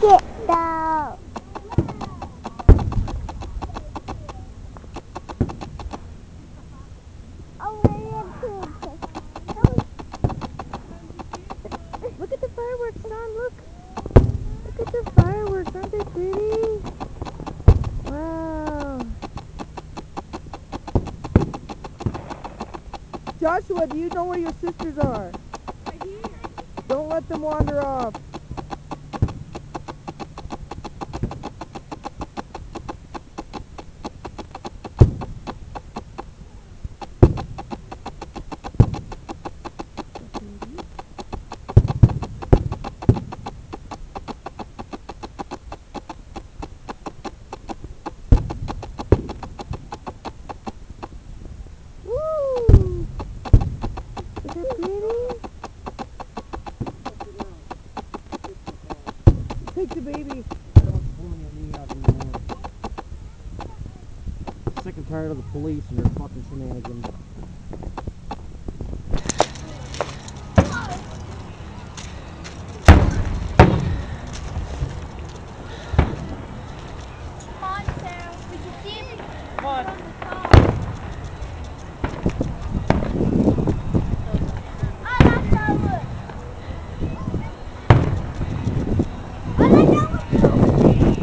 it though. Oh, look at the fireworks, son, look. Look at the fireworks, aren't they pretty? Wow. Joshua, do you know where your sisters are? Right here. Don't let them wander off. Woo! Is it pretty? Take the baby. Sick and tired of the police and their fucking shenanigans.